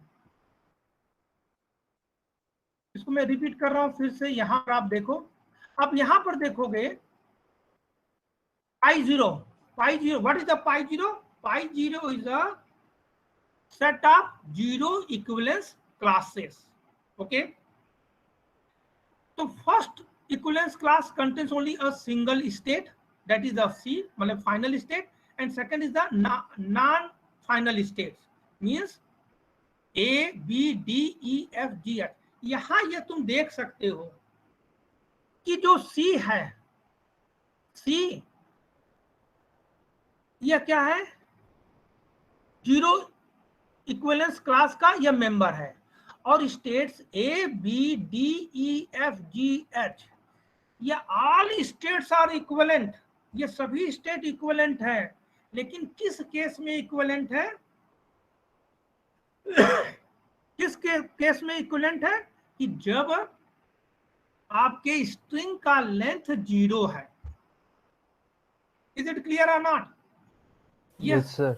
इसको मैं रिपीट कर रहा हूं फिर से। यहां पर आप देखो, अब यहां पर देखोगे pi 0, what is the pi 0? Pi 0 is a set of zero equivalence classes. Okay, so first equivalence class contains only a single state, that is the C, मतलब final state, and second is the non-final states, means A, B, D, E, F, G, H. यहाँ ये तुम देख सकते हो कि जो C है, C यह क्या है, जीरो इक्विवेलेंस क्लास का यह मेंबर है, और states A, B, D, E, F, G, H, ये ऑल स्टेट्स आर इक्विवेलेंट, ये सभी स्टेट इक्विवेलेंट है। लेकिन किस केस में इक्विवेलेंट है, किस केस में इक्विवेलेंट है, कि जब आपके स्ट्रिंग का लेंथ 0 है। Is it clear or not? Yes sir.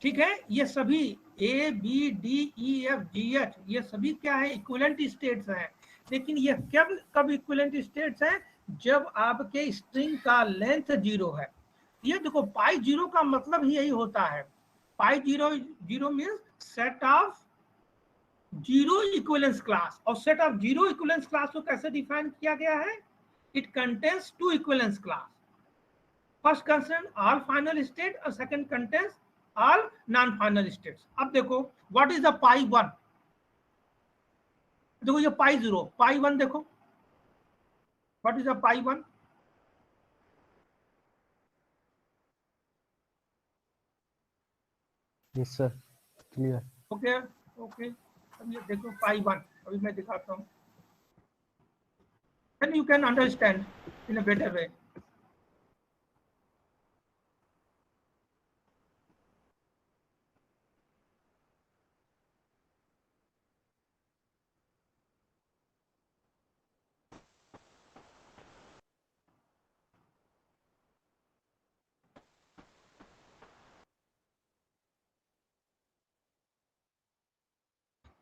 ठीक है, ये सभी A, B, D, E, F, G, H ये सभी क्या है, इक्विवेलेंट स्टेट्स हैं। लेकिन ये कब इक्विवेलेंट स्टेट्स हैं, जब आपके स्ट्रिंग का लेंथ 0 है। ये देखो पाई 0 का मतलब ही यही होता है, pi 0 means set of zero equivalence class. और set of zero equivalence class को कैसे डिफाइन किया गया है, it contains two equivalence class, first contain all final state और second contains all non final states. अब देखो व्हाट इज द पाई 1, देखो ये पाई 0, पाई 1 देखो what is the pi 1, yes sir, clear. Okay okay. अब ये देखो पाई 1, अभी मैं दिखाता हूँ, then you can understand in a better way.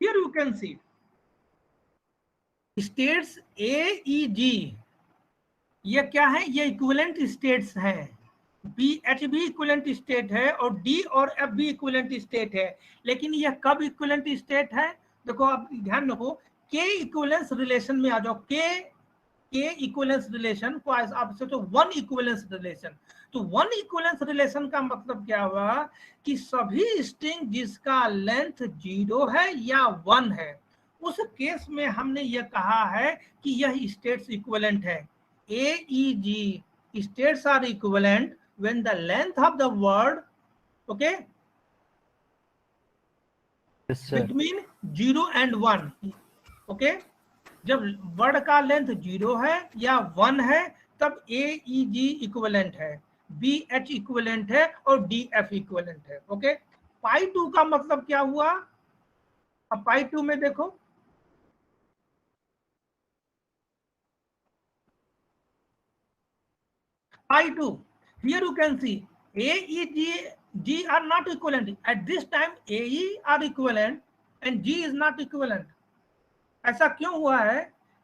Here you can see states A, E, G, ये क्या है, ये इक्विवेलेंट स्टेट्स हैं। B, H भी इक्विवेलेंट स्टेट है और D और F भी इक्विवेलेंट स्टेट है। लेकिन ये कब इक्विवेलेंट स्टेट है, देखो आप ध्यान रखो, K इक्विवेलेंस रिलेशन में आ जाओ। K इक्विवेलेंस रिलेशन को आप सोचो वन इक्विवेलेंस रिलेशन। तो वन इक्विवेलेंस रिलेशन का मतलब क्या हुआ, कि सभी स्ट्रिंग जिसका लेंथ 0 है या 1 है, उस केस में हमने ये कहा है कि यह स्टेट्स इक्विवेलेंट है। A, E, G states are equivalent when the length of the word, okay, yes sir. between 0 and 1, okay, जब वर्ड का लेंथ 0 है या 1 है तब A, E, G इक्विवेलेंट है, B, H इक्विवेलेंट है और D, F इक्विवेलेंट है। ओके, पाई 2 का मतलब क्या हुआ, अब पाई 2 में देखो, pi 2, here you can see A, E, G are not equivalent at this time, A, E are equivalent and G is not equivalent। ऐसा क्यों हुआ है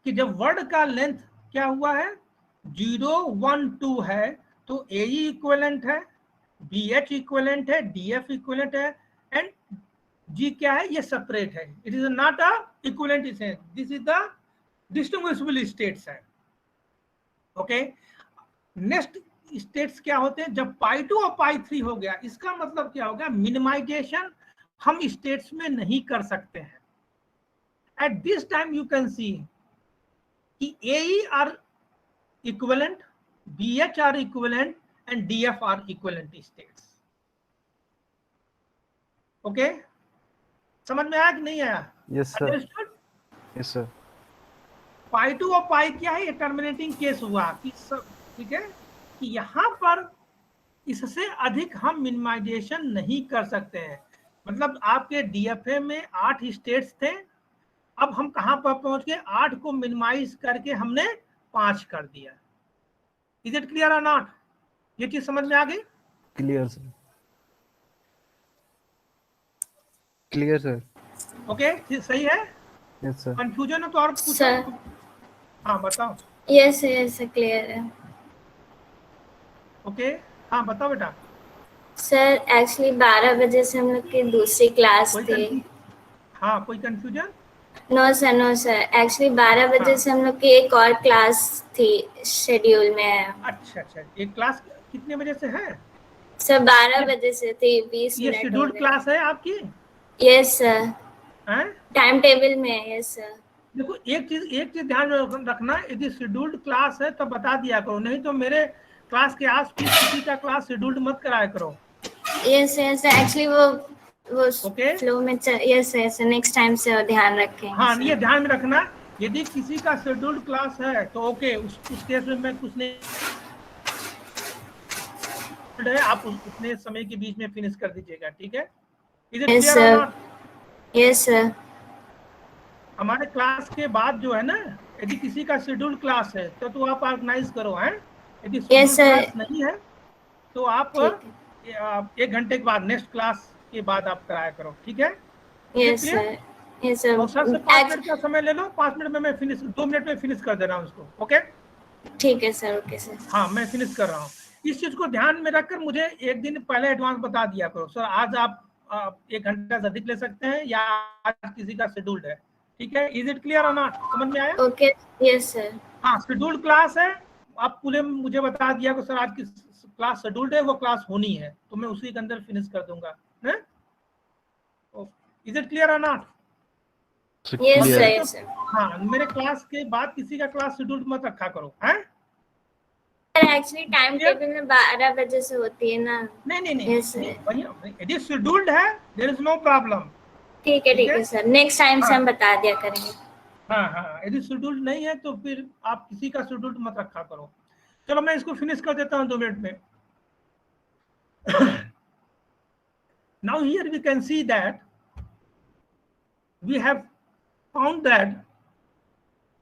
कि जब वर्ड का लेंथ क्या हुआ है, 0, 1, 2 है, तो A, E इक्विवेलेंट है, B, H इक्विवेलेंट है, D, F इक्विवेलेंट है एंड G क्या है, ये सेपरेट है। It is not a equivalent state, this is the distinguishable states है। ओके, नेक्स्ट स्टेट्स क्या होते हैं, जब पाई 2 और पाई 3 हो गया, इसका मतलब क्या होगा, मिनिमाइजेशन हम स्टेट्स में नहीं कर सकते हैं। At this time you can see कि AE are equivalent, BH are equivalent and DF are equivalent states. Okay, समझ में आया कि नहीं आया? Yes sir. Understood? Yes sir. Pi 2 और पाई क्या है, ये टर्मिनेटिंग केस हुआ कि सब ठीक है, कि यहाँ पर इससे अधिक हम मिनिमाइजेशन नहीं कर सकते हैं। मतलब आपके DFA में 8 स्टेट्स थे, अब हम कहाँ पर पहुंच गए, 8 को मिनिमाइज करके हमने 5 कर दिया। Is it clear or not? ये चीज समझ में आ गई? Clear sir. Clear sir. Okay, सही है। Yes sir. कंफ्यूजन है तो और पूछो। सर हाँ बताओ। यस यस क्लियर है। ओके हाँ बताओ बेटा। सर एक्चुअली 12 बजे से हम लोग की दूसरी क्लास कोई थी। हाँ कोई कंफ्यूजन? नो सर एक्चुअली 12 बजे हाँ। से हम लोग की एक और क्लास थी शेड्यूल में। अच्छा अच्छा, ये क्लास कितने बजे से है? सर 12 ये- बजे से थी, 20 ये मिनट हो शेड्यूल्ड गए। क्लास है आपकी? यस सर, हैं? टाइम टेबल में। Yes sir. देखो एक चीज ध्यान में रखना, यदि शेड्यूल्ड क्लास है तो बता दिया करो, नहीं तो मेरे क्लास के आस-पास किसी का क्लास शेड्यूल्ड मत कराया करो। यस यस एक्चुअली वो ओके फ्लो में यस यस नेक्स्ट टाइम से और ध्यान रखेंगे हाँ, ये सर। ध्यान में रखना, यदि किसी का शेड्यूल्ड क्लास है तो ओके, उस केस में मैं कुछ नहीं है, आप उतने समय के बीच में फिनिश कर दीजिएगा, ठीक है? इज इट यस क्लियर और सर। नॉट? Yes sir. हमारे क्लास के बाद जो है ना, यदि किसी का शेड्यूल्ड क्लास है तो आप ऑर्गेनाइज करो, हैं? यदि यस शेड्यूल्ड सर। क्लास नहीं है तो आप ठीक है। 1 घंटे के बाद नेक्स्ट क्लास के बाद आप कराया करो, ठीक है? Is it yes clear? Sir. Yes sir. और सर से 5 मिनट का समय ले लो, 5 मिनट में मैं फिनिश, 2 मिनट में फिनिश कर दे रहा हूँ इसको, ओके? ठीक है सर। Okay sir. हाँ मैं फिनिश कर रहा हूँ। इस चीज को ध्यान में रखकर मुझे एक दिन पहले एडवांस बता दिया करो, सर आज आप 1 घंटा से अधिक ले सकते हैं या आज किसी का शेड्यूल्ड है, ठीक है? Is it clear or not? समझ में आया? Okay yes sir. हाँ शेड्यूल्ड क्लास है, आप पूरे मुझे बता दिया कि सर आज किस क्लास शेड्यूल्ड है, वो क्लास होनी है, तो मैं उसी के अंदर फिनिश कर दूंगा। Is it clear or not? Yes sir. Yes sir. हाँ मेरे क्लास के बाद किसी का क्लास शेड्यूल्ड मत रखा करो, हैं? एक्चुअली टाइम टेबल में 12 बजे से होती है ना। नहीं यस सर। यदि शेड्यूल्ड है देयर इज नो प्रॉब्लम। ठीक है सर, नेक्स्ट टाइम से हम बता दिया करेंगे। हाँ यदि शेड्यूल्ड नहीं है तो फिर आप किसी का शेड्यूल्ड मत रखा करो। चलो मैं इसको फिनिश कर देता हूँ 2 मिनट में। Now here we can see that we have found that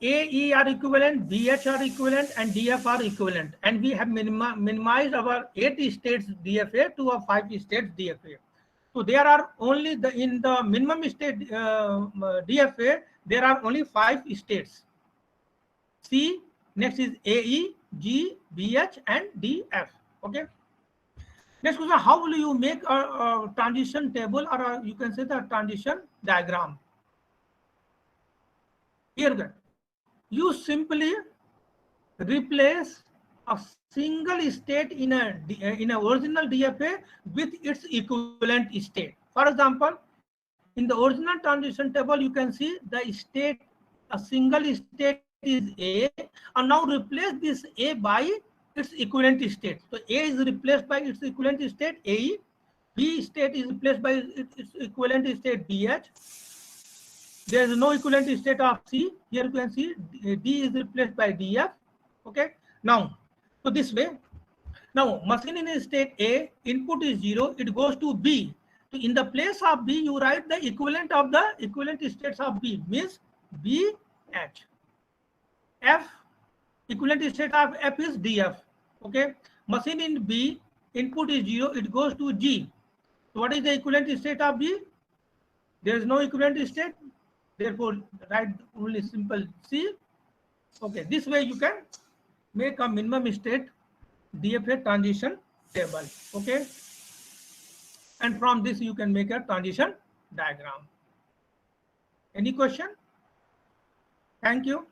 A, E are equivalent, BH are equivalent, and DF are equivalent, and we have minimized our 8 states DFA to a 5 states DFA. So there are only in the minimum state DFA there are only 5 states. C, next is AE, G, BH, and DF. Okay. Next question: how will you make a transition table, or you can say the transition diagram? Here, you simply replace a single state in a original DFA with its equivalent state. For example, in the original transition table, you can see the state, a single state is A, and now replace this A by its equivalent state. So A is replaced by its equivalent state AE, B state is replaced by its equivalent state BH. There is no equivalent state of C. Here you can see D is replaced by DF. Okay. Now, so this way. Now, machine in state A, input is 0, it goes to B. So in the place of B, you write the equivalent of the equivalent states of B, means BH. F, equivalent state of F is DF. Okay. Machine in B, input is 0, it goes to G. So what is the equivalent state of B? There is no equivalent state. Therefore, write only simple C. Okay, this way you can make a minimum state DFA transition table. Okay, and from this you can make a transition diagram. Any question? Thank you.